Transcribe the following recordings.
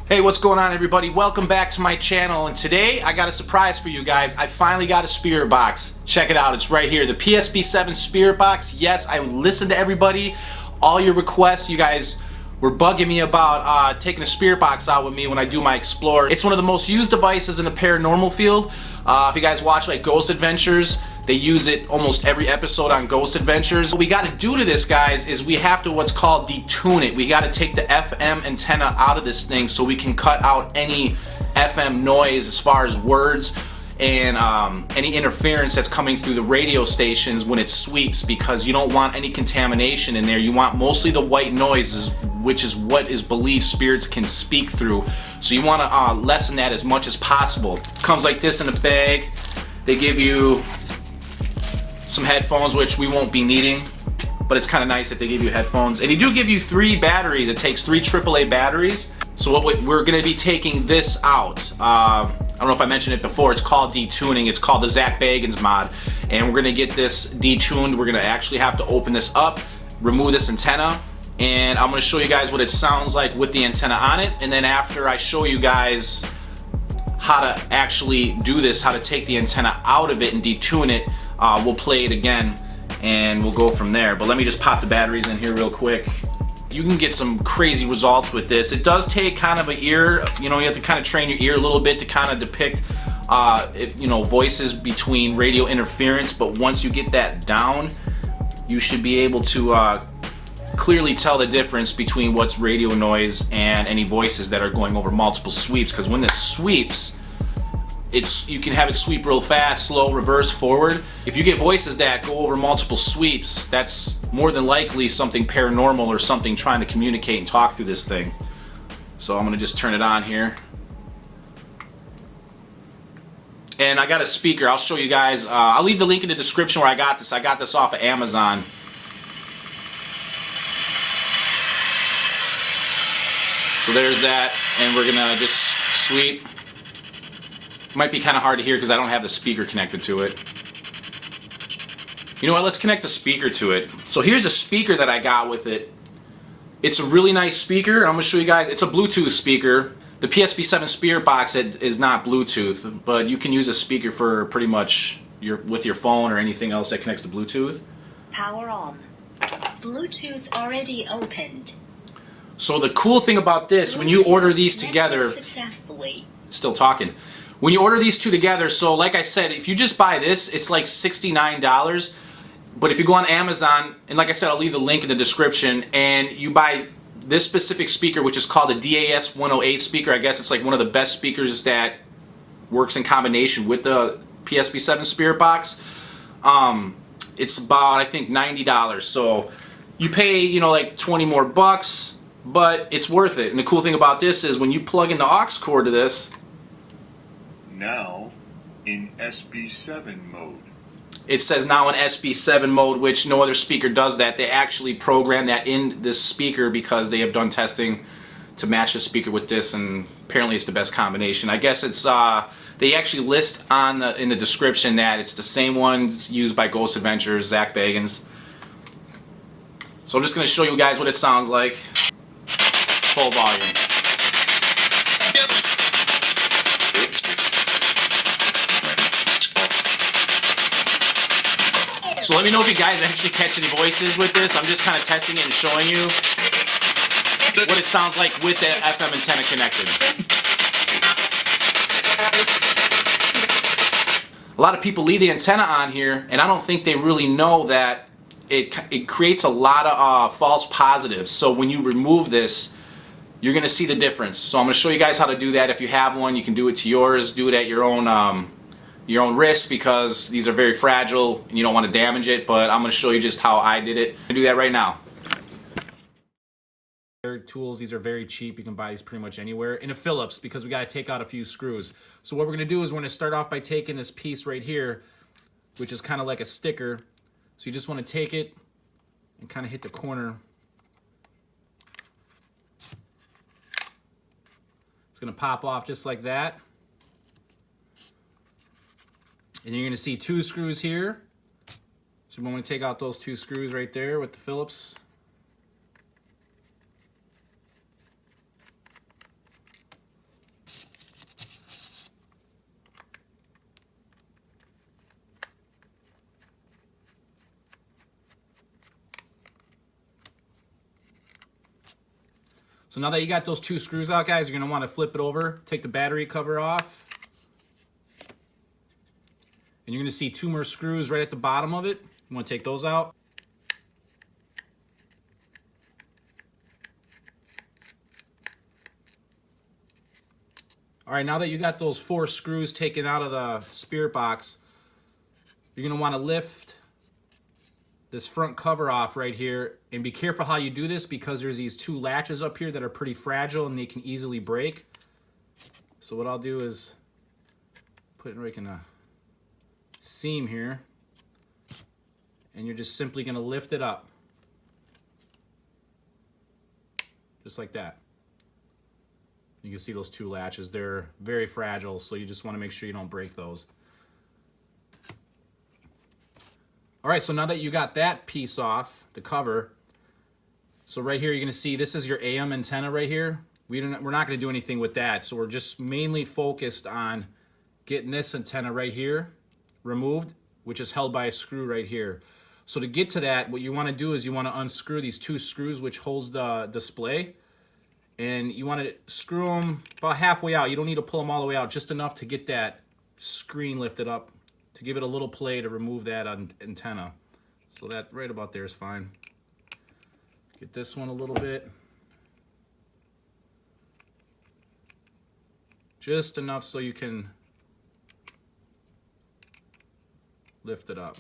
Hey, what's going on, everybody? Welcome back to my channel, and today I got a surprise for you guys. I finally got a Spirit box. Check it out, it's right here, the P-SB7 Spirit box. Yes, I listened to everybody, all your requests. You guys were bugging me about taking a Spirit box out with me when I do my Explore. It's one of the most used devices in the paranormal field. If you guys watch like Ghost Adventures, they use it almost every episode on Ghost Adventures. What we got to do to this, guys, is we have to what's called detune it. We got to take the FM antenna out of this thing so we can cut out any FM noise as far as words and any interference that's coming through the radio stations when it sweeps, because you don't want any contamination in there. You want mostly the white noises, which is what is believed spirits can speak through. So you want to lessen that as much as possible. It comes like this in a bag. They give you some headphones, which we won't be needing, but it's kind of nice that they give you headphones. And they do give you 3 batteries. It takes 3 AAA batteries. So what we're going to be taking this out. I don't know if I mentioned it before. It's called detuning. It's called the Zak Bagans mod. And we're going to get this detuned. We're going to actually have to open this up, remove this antenna, and I'm going to show you guys what it sounds like with the antenna on it. And then after I show you guys how to actually do this, how to take the antenna out of it and detune it, we'll play it again and we'll go from there. But let me just pop the batteries in here real quick. You can get some crazy results with this. It does take kind of an ear, you know, you have to kind of train your ear a little bit to kind of depict voices between radio interference. But once you get that down, you should be able to clearly tell the difference between what's radio noise and any voices that are going over multiple sweeps. Because when this sweeps, you can have it sweep real fast, slow, reverse, forward. If you get voices that go over multiple sweeps, that's more than likely something paranormal or something trying to communicate and talk through this thing. So I'm gonna just turn it on here. And I got a speaker. I'll show you guys. I'll leave the link in the description where I got this. I got this off of Amazon. So there's that, and we're gonna just sweep. Might be kind of hard to hear because I don't have the speaker connected to it. You know what, let's connect the speaker to it. So here's the speaker that I got with it. It's a really nice speaker. I'm going to show you guys. It's a Bluetooth speaker. The P-SB7 Spirit box is not Bluetooth, but you can use a speaker for pretty much with your phone or anything else that connects to Bluetooth. Power on. Bluetooth already opened. So the cool thing about this, when you order these together, it's still talking. When you order these two together, so like I said, if you just buy this, it's like $69. But if you go on Amazon, and like I said, I'll leave the link in the description, and you buy this specific speaker, which is called the DAS 108 speaker. I guess it's like one of the best speakers that works in combination with the P-SB7 Spirit box. It's about, I think, $90. So you pay, you know, like 20 more bucks, but it's worth it. And the cool thing about this is when you plug in the aux cord to this, now in SB7 mode. It says now in SB7 mode, which no other speaker does that. They actually program that in this speaker because they have done testing to match the speaker with this, and apparently it's the best combination. I guess it's they actually list in the description that it's the same ones used by Ghost Adventures, Zak Bagans. So I'm just going to show you guys what it sounds like. Full volume. So let me know if you guys actually catch any voices with this. I'm just kind of testing it and showing you what it sounds like with the FM antenna connected. A lot of people leave the antenna on here, and I don't think they really know that it creates a lot of false positives. So when you remove this, you're going to see the difference. So I'm going to show you guys how to do that. If you have one, you can do it to yours. Do it at your own risk, because these are very fragile and you don't want to damage it. But I'm going to show you just how I did it. I'm going to do that right now. Tools, these are very cheap. You can buy these pretty much anywhere. In a Phillips, because we got to take out a few screws. So what we're going to do is we're going to start off by taking this piece right here, which is kind of like a sticker. So you just want to take it and kind of hit the corner. It's going to pop off just like that. And you're going to see 2 screws here. So we want to take out those 2 screws right there with the Phillips. So now that you got those 2 screws out, guys, you're going to want to flip it over, take the battery cover off. And you're going to see 2 more screws right at the bottom of it. You want to take those out. All right, now that you got those 4 screws taken out of the spirit box, you're going to want to lift this front cover off right here, and be careful how you do this because there's these 2 latches up here that are pretty fragile and they can easily break. So what I'll do is put it right in a seam here, and you're just simply going to lift it up just like that. You can see those 2 latches, they're very fragile, so you just want to make sure you don't break those. All right, so now that you got that piece off, the cover, so right here you're going to see this is your AM antenna right here. We're not going to do anything with that, so we're just mainly focused on getting this antenna right here removed, which is held by a screw right here. So to get to that, what you want to do is you want to unscrew these 2 screws which holds the display, and you want to screw them about halfway out. You don't need to pull them all the way out, just enough to get that screen lifted up, to give it a little play to remove that antenna. So that right about there is fine. Get this one a little bit. Just enough so you can lift it up.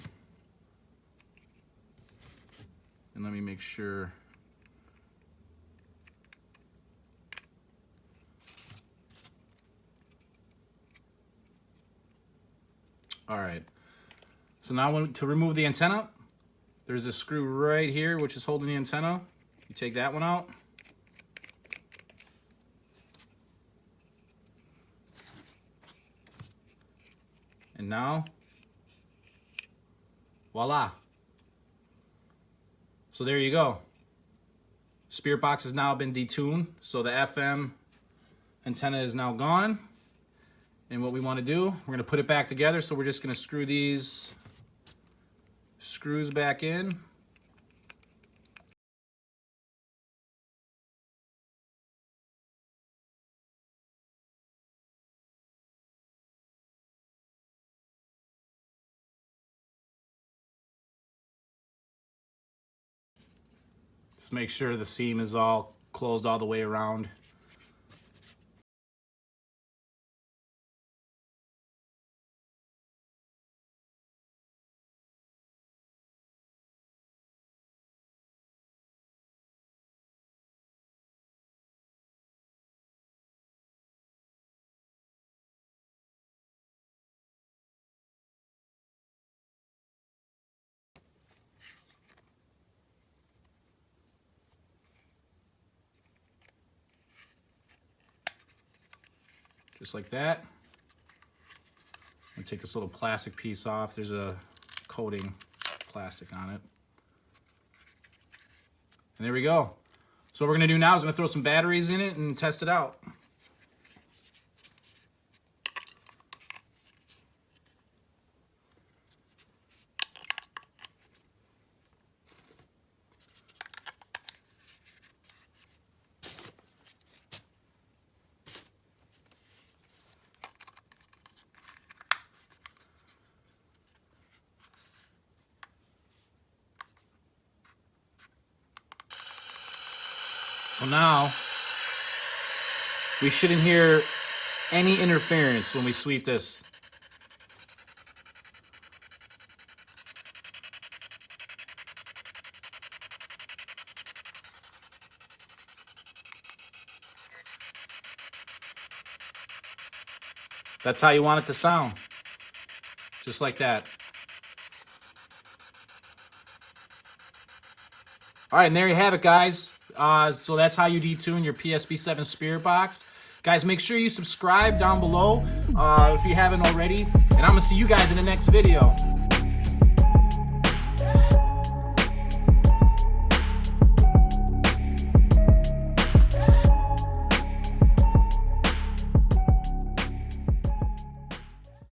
And let me make sure. All right, so now to remove the antenna, there's a screw right here which is holding the antenna. You take that one out. And now, voila. So there you go. Spirit box has now been detuned, so the FM antenna is now gone. And what we want to do, we're going to put it back together, so we're just going to screw these screws back in. Just make sure the seam is all closed all the way around. Just like that. And take this little plastic piece off. There's a coating plastic on it. And there we go. So what we're going to do now is I'm going to throw some batteries in it and test it out. So now, we shouldn't hear any interference when we sweep this. That's how you want it to sound. Just like that. All right, and there you have it, guys. So that's how you detune your P-SB7 Spirit box. Guys, make sure you subscribe down below if you haven't already. And I'm going to see you guys in the next video.